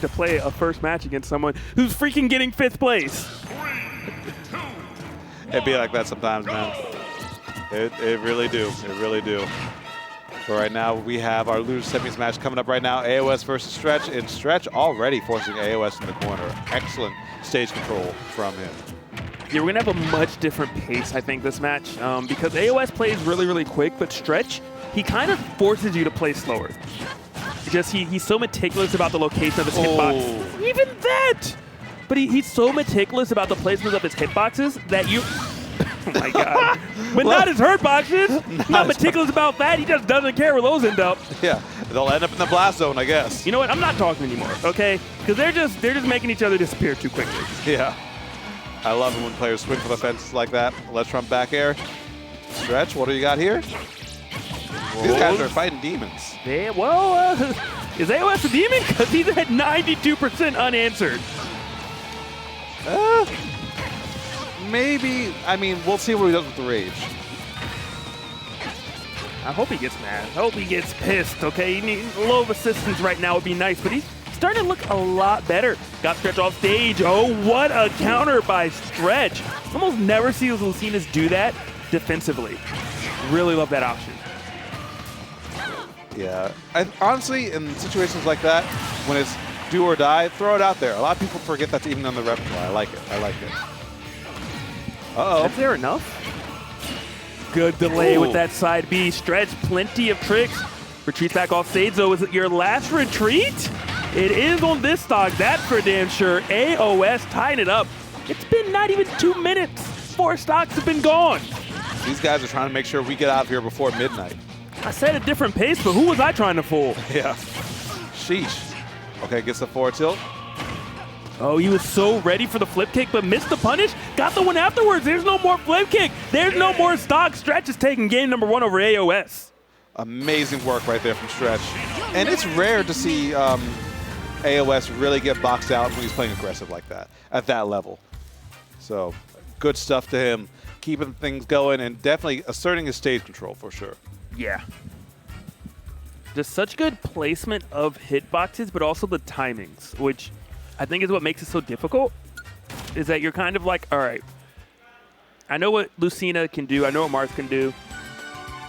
to play a first match against someone who's freaking getting 5th place. It'd be like that sometimes, man. It really do. It really do. But right now, we have our loser semis match coming up right now. AoS versus Stretch. And Stretch already forcing AoS in the corner. Excellent stage control from him. Yeah, we're going to have a much different pace, I think, this match. Because AoS plays really, really quick, but Stretch, he kind of forces you to play slower. Just he's so meticulous about the location of his hitbox. Even that! But he's so meticulous about the placement of his hitboxes that you... Oh my god. But not his hurt boxes. Not meticulous about that. He just doesn't care where those end up. Yeah, they'll end up in the blast zone, I guess. You know what? I'm not talking anymore, okay? Because they're just making each other disappear too quickly. Yeah. I love it when players swing for the fences like that. Let's run back air. Stretch, what do you got here? Whoa. These guys are fighting demons. Yeah, well, is AoS a demon? Because he's at 92% unanswered. Maybe. I mean, we'll see what he does with the rage. I hope he gets mad. I hope he gets pissed, okay? He needs a little assistance right now would be nice, but he's starting to look a lot better. Got Stretch off stage. Oh, what a counter by Stretch. Almost never see those Lucinas do that defensively. Really love that option. Yeah. Honestly, in situations like that, when it's do or die, throw it out there. A lot of people forget that's even on the repertoire. I like it. I like it. Uh-oh. Is there enough? Good delay with that side B. Stretch, plenty of tricks. Retreats back off stage, though. Is it your last retreat? It is on this stock, that's for damn sure. AoS tying it up. It's been not even 2 minutes. 4 stocks have been gone. These guys are trying to make sure we get out of here before midnight. I said a different pace, but who was I trying to fool? Yeah. Sheesh. Okay, gets the forward tilt. Oh, he was so ready for the flip kick, but missed the punish. Got the one afterwards. There's no more flip kick. There's no more stock. Stretch is taking game number 1 over AoS. Amazing work right there from Stretch. And it's rare to see AoS really get boxed out when he's playing aggressive like that, at that level. So, good stuff to him. Keeping things going and definitely asserting his stage control for sure. Yeah. Just such good placement of hitboxes, but also the timings, which I think is what makes it so difficult, is that you're kind of like, all right, I know what Lucina can do, I know what Marth can do,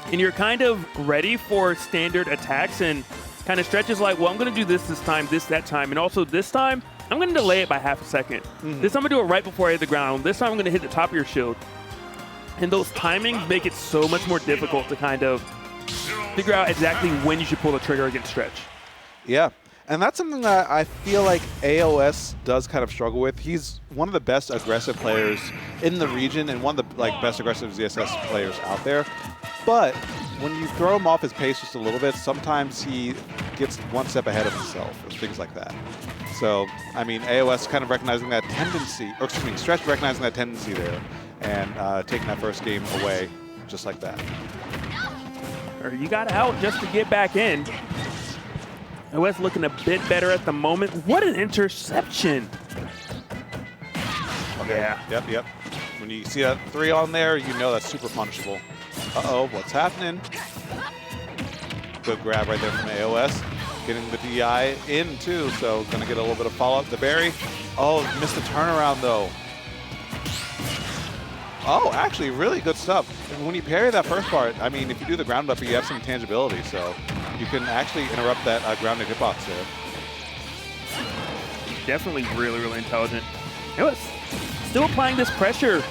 and you're kind of ready for standard attacks, and kind of Stretches like, well, I'm going to do this time, this, that time, and also this time, I'm going to delay it by half a second. This time I'm going to do it right before I hit the ground. This time I'm going to hit the top of your shield. And those timings make it so much more difficult to kind of figure out exactly when you should pull the trigger against Stretch. Yeah, and that's something that I feel like AoS does kind of struggle with. He's one of the best aggressive players in the region and one of the best aggressive ZSS players out there. But when you throw him off his pace just a little bit, sometimes he gets one step ahead of himself and things like that. So, I mean, AoS kind of recognizing that tendency, or excuse me, Stretch recognizing that tendency there and taking that first game away just like that. Or you got out just to get back in. AoS looking a bit better at the moment. What an interception. Okay. Yeah. Yep. When you see that 3 on there, you know that's super punishable. Uh-oh, what's happening? Good grab right there from AoS. Getting the DI in too, so gonna get a little bit of follow-up. The berry. Oh, missed the turnaround though. Oh, actually, really good stuff. When you parry that first part, I mean, if you do the ground up, you have some intangibility, so you can actually interrupt that grounded hitbox there. Definitely really, really intelligent. AoS still applying this pressure.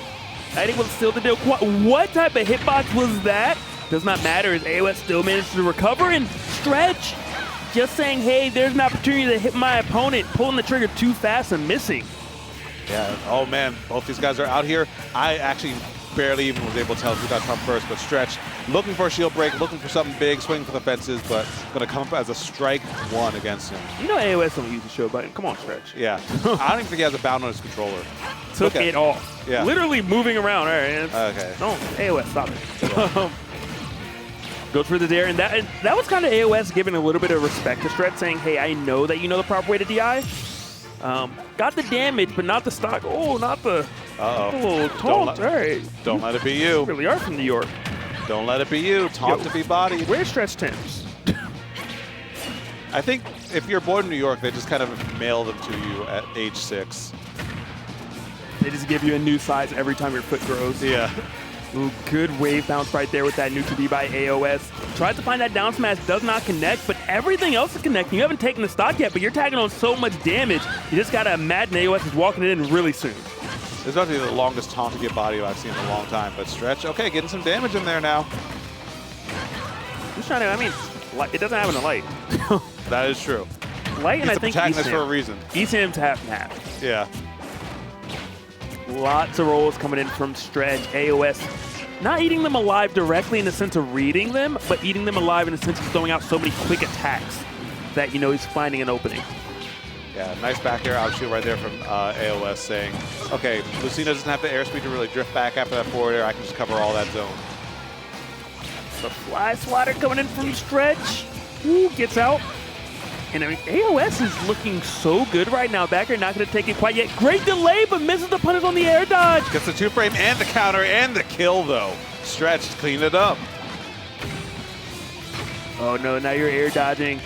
I think was still the deal. What type of hitbox was that? Does not matter as AoS still managed to recover and Stretch. Just saying, hey, there's an opportunity to hit my opponent, pulling the trigger too fast and missing. Yeah, oh man, both these guys are out here. I actually barely even was able to tell who got Trump first, but Stretch looking for a shield break, looking for something big, swinging for the fences, but going to come up as a strike 1 against him. You know AoS don't use the show button. Come on, Stretch. Yeah, I don't even think he has a bound on his controller. Took it off. Yeah. Literally moving around. All right. Okay. Don't, AoS, stop it. Yeah. Goes for the dare, and that was kind of AoS giving a little bit of respect to Stretch, saying, hey, I know that you know the proper way to DI. Got the damage, but not the stock. Oh, not the little taunt. All right. Don't let it be you. You really are from New York. Don't let it be you. Taunt to be bodied. Where's Stretch Temps? I think if you're born in New York, they just kind of mail them to you at age 6. They just give you a new size every time your foot grows. Yeah. Ooh, good wave bounce right there with that neutral B by AoS. Tries to find that down smash, does not connect, but everything else is connecting. You haven't taken the stock yet, but you're tagging on so much damage. You just got to imagine AoS is walking it in really soon. This is about to be the longest taunt to get body I've seen in a long time, but Stretch, okay, getting some damage in there now. Just trying to, I mean, it doesn't happen to Light. That is true. Light and He's I think protagonist for a reason. ESAM's half and half. Yeah. Lots of rolls coming in from Stretch. AoS not eating them alive directly in the sense of reading them, but eating them alive in the sense of throwing out so many quick attacks that, you know, he's finding an opening. Yeah, nice back air out shield right there from AoS saying, okay, Lucina doesn't have the airspeed to really drift back after that forward air. I can just cover all that zone. The fly swatter coming in from Stretch. Ooh, gets out. And I mean, AoS is looking so good right now. Back air not going to take it quite yet. Great delay, but misses the punish on the air dodge. Gets the 2-frame and the counter and the kill, though. Stretch cleaned it up. Oh no, now you're air dodging.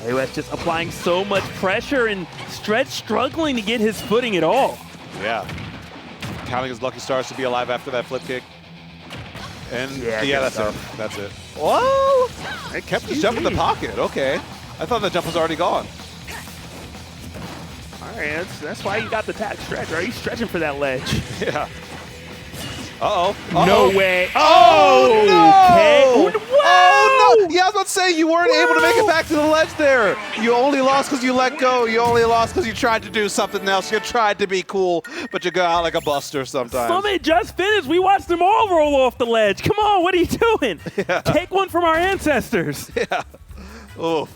AoS just applying so much pressure and Stretch struggling to get his footing at all. Yeah. Counting his lucky stars to be alive after that flip kick. And yeah, that's it. That's it. Whoa! It kept his jump in the pocket. Okay. I thought the jump was already gone. All right, that's why you got the tag Stretch, right? He's stretching for that ledge. Yeah. Uh-oh. No way. Oh, no! Okay. Oh, no! Yeah, I was about to say, you weren't able to make it back to the ledge there. You only lost because you let go. You only lost because you tried to do something else. You tried to be cool, but you got out like a buster sometimes. Summit just finished. We watched them all roll off the ledge. Come on, what are you doing? Yeah. Take one from our ancestors. Yeah. Oh,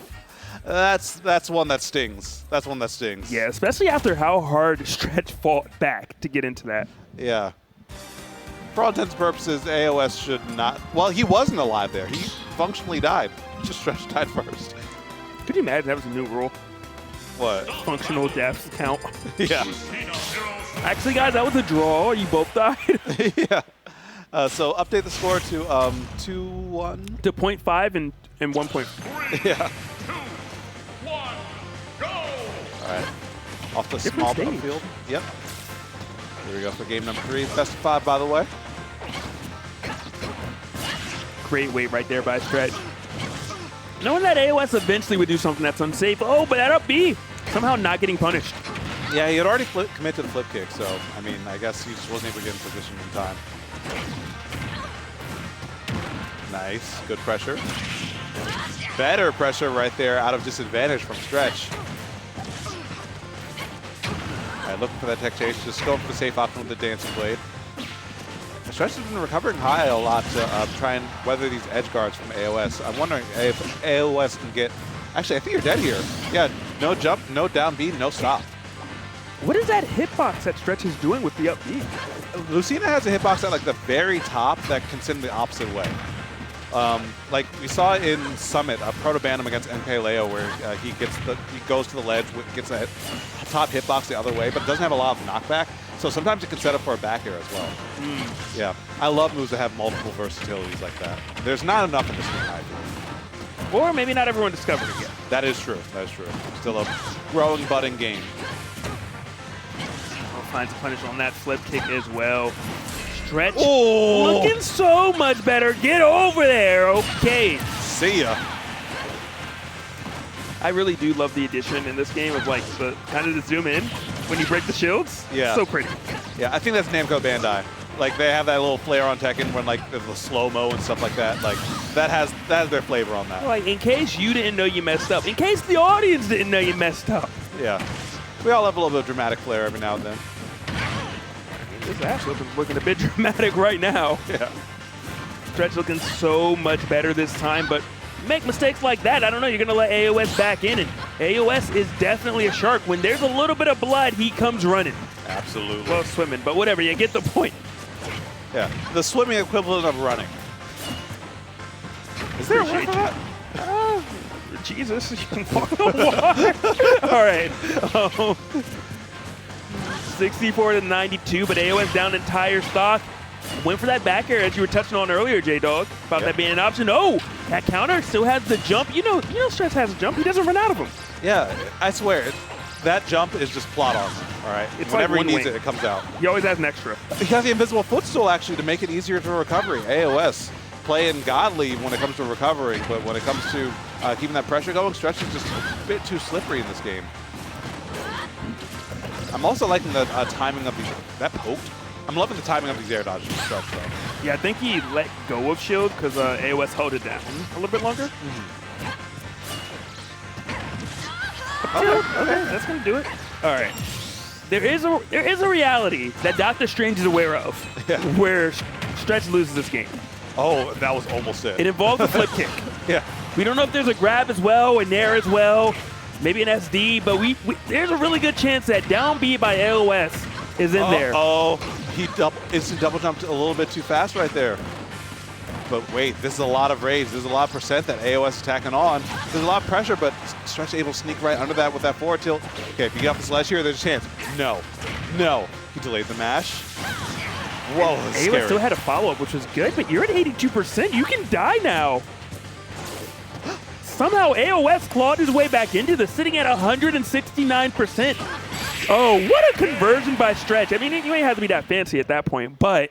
that's one that stings. That's one that stings. Yeah, especially after how hard Stretch fought back to get into that. Yeah. For all intents and purposes, AoS should not. Well, he wasn't alive there. He functionally died. Just Stretch died first. Could you imagine that was a new rule? What? Functional deaths count. Yeah. Actually, guys, that was a draw. You both died. Yeah. So update the score to 2-1. To 0.5 and 1.4. Yeah. 2, 1, go! All right. Off the Different small stage. field. Yep. Here we go for game number 3. Best of 5, by the way. Great weight right there by Stretch. Knowing that AoS eventually would do something that's unsafe. Oh, but that up B. Somehow not getting punished. Yeah, he had already committed to the flip kick, so, I mean, I guess he just wasn't able to get in position in time. Nice. Good pressure. Better pressure right there out of disadvantage from Stretch. All right, looking for that tech chase. Just going for the safe option with the dancing blade. Stretch has been recovering high a lot to try and weather these edge guards from AoS. I'm wondering if AoS can get... Actually, I think you're dead here. Yeah, no jump, no down B, no stop. What is that hitbox that Stretch is doing with the up B? Lucina has a hitbox at like the very top that can send the opposite way. Like we saw in Summit, Proto Bantam against NK where he goes to the ledge, gets a top hitbox the other way, but doesn't have a lot of knockback. So sometimes it can set up for a back air as well. Yeah, I love moves that have multiple versatilities like that. There's not enough in this game, I think. Or maybe not everyone discovered it yet. That is true. That is true. Still a growing, budding game. Finds a punish on that flip kick as well. Stretch Oh! looking so much better. Get over there. Okay. See ya. I really do love the addition in this game of like the kind of the zoom in when you break the shields. Yeah. So pretty. Yeah, I think that's Namco Bandai. Like they have that little flair on Tekken when like there's the slow-mo and stuff like that. Like that has their flavor on that. Like in case you didn't know you messed up. In case the audience didn't know you messed up. Yeah. We all have a little bit of dramatic flair every now and then. This Ash looking a bit dramatic right now. Yeah. Stretch looking so much better this time, but make mistakes like that, I don't know, you're going to let AoS back in, and AoS is definitely a shark. When there's a little bit of blood, he comes running. Absolutely. Well, swimming, but whatever, you get the point. Yeah. The swimming equivalent of running. Is there a word for that? Jesus, you can walk the water. All right. 64 to 92, but AoS down entire stock. Went for that back air as you were touching on earlier, J-Dog, about that being an option. Oh, that counter still has the jump. You know Stretch has a jump. He doesn't run out of them. Yeah, I swear, that jump is just plot armor, all right? It's Whenever like he needs wing. it comes out. He always has an extra. He has the invisible footstool, actually, to make it easier for recovery. AoS playing godly when it comes to recovering, but when it comes to keeping that pressure going, Stretch is just a bit too slippery in this game. I'm also liking the timing of these. That poked? I'm loving the timing of these air dodges from Stretch, though. Yeah, I think he let go of shield because AoS held it down a little bit longer. Okay, that's gonna do it. All right. There is a reality that Dr. Strange is aware of, where Stretch loses this game. Oh, that was almost it. It involves a flip kick. Yeah. We don't know if there's a grab as well, a nair as well, maybe an SD, but there's a really good chance that down B by AoS is in there. Oh, he instant double jumped a little bit too fast right there. But wait, this is a lot of rage. There's a lot of percent that AoS is attacking on. There's a lot of pressure, but Stretch able to sneak right under that with that forward tilt. Okay, if you get off the sledge here, there's a chance. No. He delayed the mash. Whoa, that's AoS scary. still had a follow-up, which was good, but you're at 82%. You can die now. Somehow AoS clawed his way back into this, sitting at 169%. Oh, what a conversion by Stretch. I mean, you ain't have to be that fancy at that point, but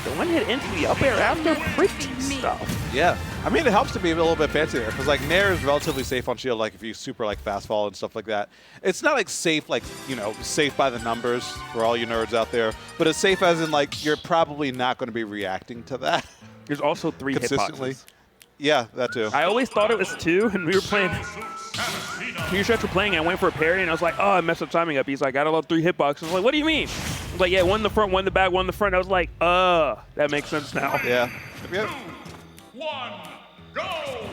the one hit into the up air after pretty stuff. Yeah. I mean, it helps to be a little bit fancier because, like, Nair is relatively safe on shield, like, if you super, like, fast fall and stuff like that. It's not, like, safe, like, you know, safe by the numbers for all you nerds out there, but it's safe as in, like, you're probably not going to be reacting to that. There's also 3 consistently. hitboxes. Yeah, that too. I always thought it was 2, and we were playing. Me and Stretch were playing, and I went for a parry, and I was like, oh, I messed up timing up. He's like, I love 3 hitboxes. I was like, what do you mean? I was like, yeah, one in the front, one in the back, one in the front. I was like, that makes sense now. Yeah. 2, 1, go! All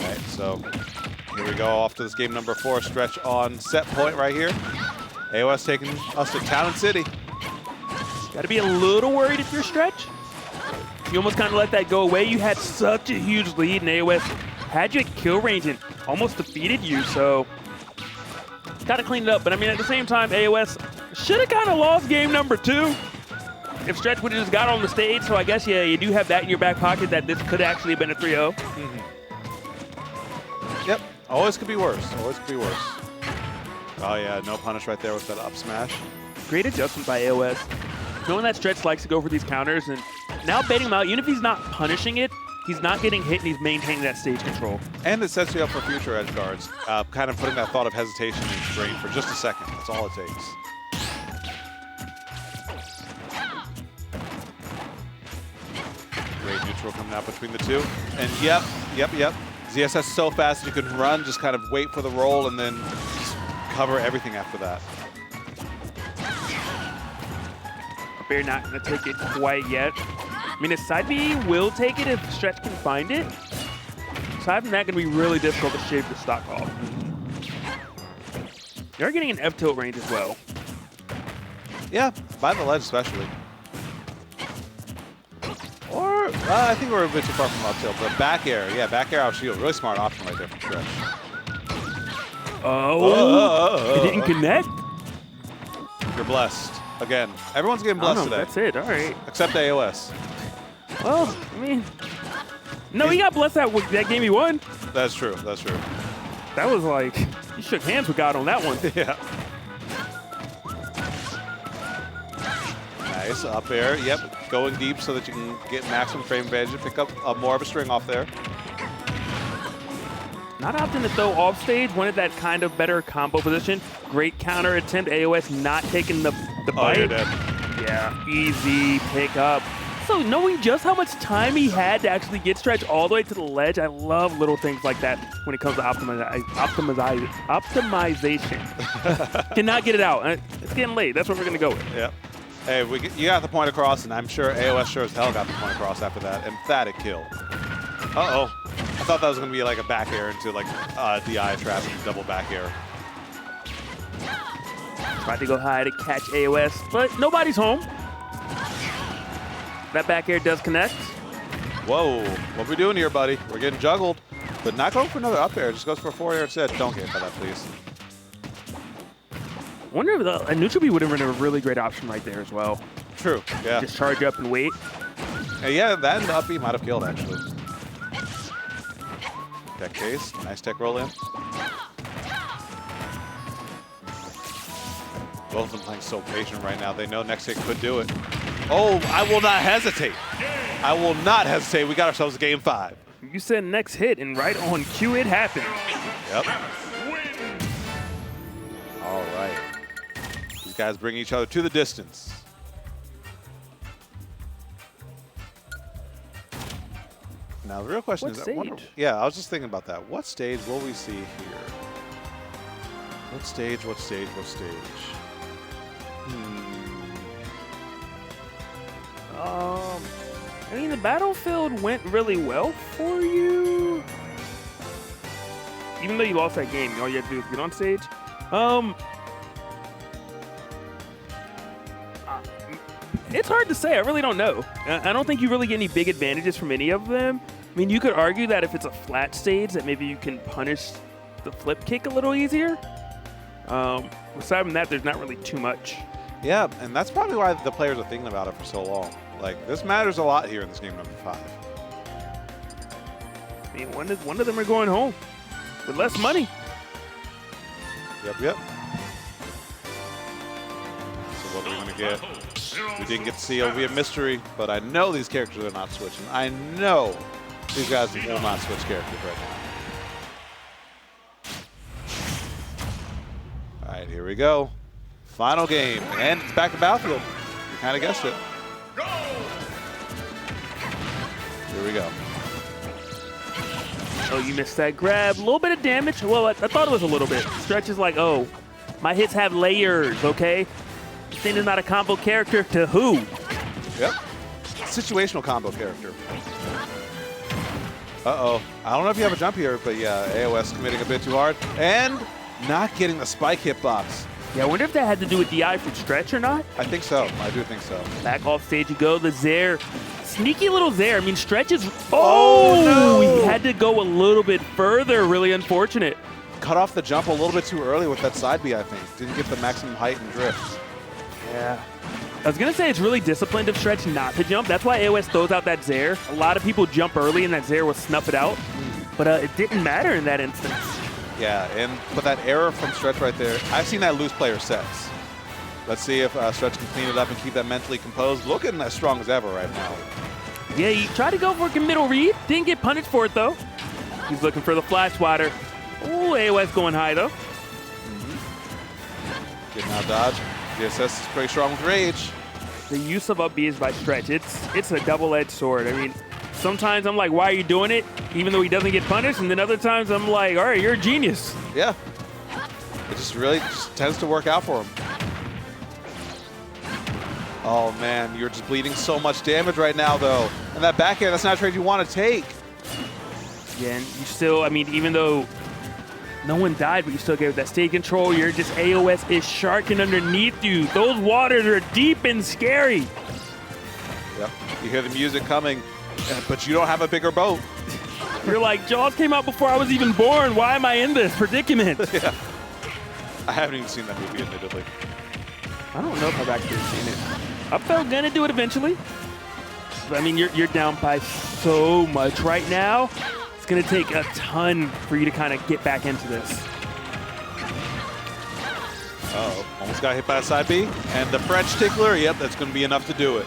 right, so here we go off to this game number 4. Stretch on set point right here. AoS taking us to Town and City. Got to be a little worried if you're Stretch. You almost kind of let that go away. You had such a huge lead, and AoS had you at kill range and almost defeated you, so got to clean it up. But I mean, at the same time, AoS should have kind of lost game number 2 if Stretch would have just got on the stage. So I guess, yeah, you do have that in your back pocket that this could actually have been a 3-0. Yep, always could be worse. Always could be worse. Oh yeah, no punish right there with that up smash. Great adjustment by AoS. Knowing that Stretch likes to go for these counters, and now baiting him out, even if he's not punishing it, he's not getting hit and he's maintaining that stage control. And it sets you up for future edge guards, kind of putting that thought of hesitation in your brain for just a second. That's all it takes. Great neutral coming out between the two. And yep. ZSS so fast you can run, just kind of wait for the roll and then just cover everything after that. Bear not going to take it quite yet. I mean, his side B will take it if Stretch can find it. Aside from that, going to be really difficult to shave the stock off. You're getting an F-tilt range as well. Yeah, by the ledge especially. Or, I think we're a bit too far from up tilt, but back air. Yeah, back air out shield. Really smart option right there from Stretch. It didn't connect? You're blessed. Again, everyone's getting blessed today. That's it, all right. Except AoS. Well, I mean, no, he got blessed that game he won. That's true, that's true. That was like, he shook hands with God on that one. Yeah. Nice, up air, yep. Going deep so that you can get maximum frame advantage and pick up more of a string off there. Not opting to throw off stage, wanted that kind of better combo position. Great counter attempt, AoS not taking the bite. Oh, you're dead. Yeah, easy pick up. So knowing just how much time he had to actually get Stretch all the way to the ledge, I love little things like that when it comes to optimization. Cannot get it out. It's getting late. That's what we're going to go with. Yep. Hey, you got the point across, and I'm sure AoS sure as hell got the point across after that. Emphatic kill. Uh-oh. I thought that was going to be like a back air into like DI trap and double back air. Tried to go high to catch AoS, but nobody's home. That back air does connect. Whoa, what we doing here, buddy? We're getting juggled, but not going for another up air. Just goes for a 4 air instead. Don't get hit by that, please. I wonder if a neutral B would have been a really great option right there as well. True. Yeah. Just charge up and wait. And yeah, that and the up B might have killed, actually. Tech case. Nice tech roll in. Both of them playing so patient right now. They know next hit could do it. Oh, I will not hesitate. I will not hesitate. We got ourselves a game 5. You said next hit, and right on cue it happened. Yep. All right. These guys bring each other to the distance. Now, the real question What is, stage? yeah, I was just thinking about that. What stage will we see here? What stage, what stage, what stage? I mean, the battlefield went really well for you. Even though you lost that game, all you have to do is get on stage. It's hard to say. I really don't know. I don't think you really get any big advantages from any of them. I mean, you could argue that if it's a flat stage, that maybe you can punish the flip kick a little easier. Aside from that, there's not really too much. Yeah, and that's probably why the players are thinking about it for so long. Like, this matters a lot here in this game number 5. I mean, one of them are going home with less money. Yep. So what are we going to get? We didn't get to see. It'll be a mystery, but I know these characters are not switching. I know these guys will not switch characters right now. All right, here we go. Final game, and it's back to Battlefield. You kind of guessed it. Here we go. Oh, you missed that grab. A little bit of damage. Well, I thought it was a little bit. Stretch is like, oh, my hits have layers, okay? This is not a combo character to who? Yep. Situational combo character. Uh-oh. I don't know if you have a jump here, but yeah, AoS committing a bit too hard. And not getting the spike hitbox. Yeah, I wonder if that had to do with DI from Stretch or not. I think so. I do think so. Back off stage you go. The Zaire. Sneaky little Zaire. I mean, Stretch is... Oh, no! He had to go a little bit further. Really unfortunate. Cut off the jump a little bit too early with that side B, I think. Didn't get the maximum height and drift. Yeah. I was going to say it's really disciplined of Stretch not to jump. That's why AoS throws out that Zaire. A lot of people jump early and that Zaire will snuff it out. But it didn't matter in that instance. Yeah, but that error from Stretch right there, I've seen that lose player sets. Let's see if Stretch can clean it up and keep that mentally composed. Looking as strong as ever right now. Yeah, he tried to go for a middle read. Didn't get punished for it, though. He's looking for the flash swatter. Ooh, AoS going high, though. Getting out dodge. ZSS is pretty strong with rage. The use of up B is by Stretch. It's a double-edged sword. I mean, sometimes I'm like, why are you doing it? Even though he doesn't get punished. And then other times I'm like, all right, you're a genius. Yeah. It just really tends to work out for him. Oh, man, you're just bleeding so much damage right now, though. And that backhand, that's not a trade you want to take. Yeah, and you still, I mean, even though no one died, but you still get that stage control. You're just AoS is sharking underneath you. Those waters are deep and scary. Yep. You hear the music coming, but you don't have a bigger boat. You're like, Jaws came out before I was even born. Why am I in this predicament? Yeah. I haven't even seen that movie, admittedly. I don't know if I've actually seen it. I'm gonna do it eventually. But, I mean, you're down by so much right now. It's gonna take a ton for you to kind of get back into this. Uh-oh, almost got hit by a side B. And the French tickler, yep, that's gonna be enough to do it.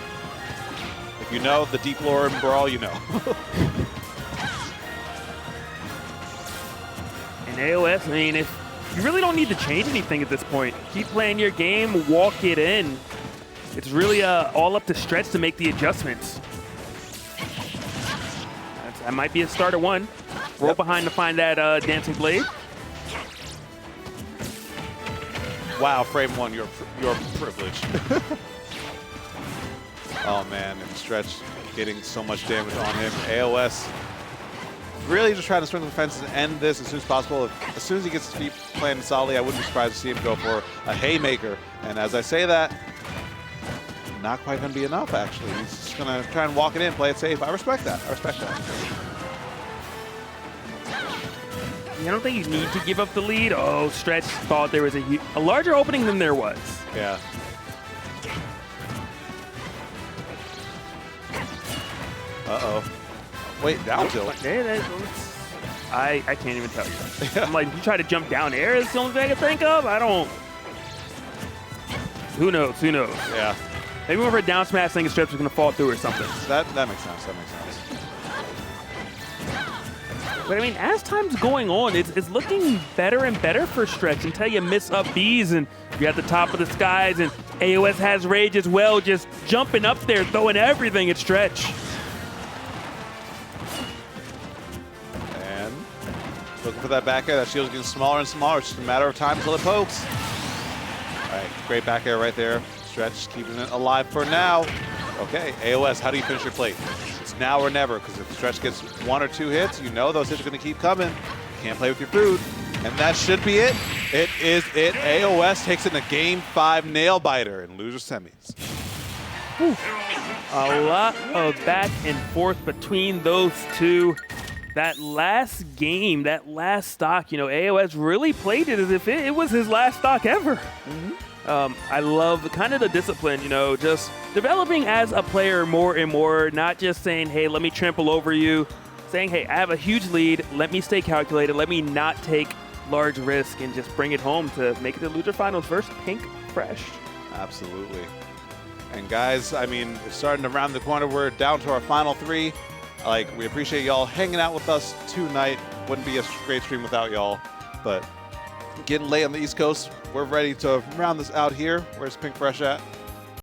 If you know the deep lore and brawl, you know. And AoS, I mean, if you really don't need to change anything at this point. Keep playing your game, walk it in. It's really all up to Stretch to make the adjustments. That might be a start at one. Roll behind to find that Dancing Blade. Wow, frame one, your privilege. Oh man, and Stretch getting so much damage on him. AoS really just trying to swing the fences and end this as soon as possible. As soon as he gets his feet planted solidly, I wouldn't be surprised to see him go for a haymaker. And as I say that, not quite going to be enough, actually. He's just going to try and walk it in, play it safe. I respect that. I respect that. I don't think you need to give up the lead. Oh, Stretch thought there was a larger opening than there was. Yeah. Uh-oh. Wait, down tilt. I can't even tell you. I'm like, you try to jump down air is the only thing I can think of? I don't. Who knows? Who knows? Yeah. Maybe whenever a down smash thing, Stretch is going to fall through or something. That makes sense. That makes sense. But I mean, as time's going on, it's looking better and better for Stretch until you miss up Bs and you're at the top of the skies and AoS has Rage as well, just jumping up there, throwing everything at Stretch. And looking for that back air. That shield's getting smaller and smaller. It's just a matter of time until it pokes. All right, great back air right there. Stretch keeping it alive for now. Okay, AoS, how do you finish your plate? It's now or never, because if Stretch gets 1 or 2 hits, you know those hits are going to keep coming. You can't play with your food. And that should be it. It is it. AoS takes it in a Game 5 nail-biter in loser semis. Whew. A lot of back and forth between those two. That last game, that last stock, you know, AoS really played it as if it was his last stock ever. I love kind of the discipline, you know, just developing as a player more and more, not just saying, hey, let me trample over you, saying, hey, I have a huge lead, let me stay calculated, let me not take large risk and just bring it home to make it to loser finals first, pink fresh. Absolutely. And guys, I mean, it's starting to round the corner. We're down to our final 3. Like, we appreciate y'all hanging out with us tonight. Wouldn't be a great stream without y'all, but getting late on the East Coast. We're ready to round this out here. Where's Pink Fresh at?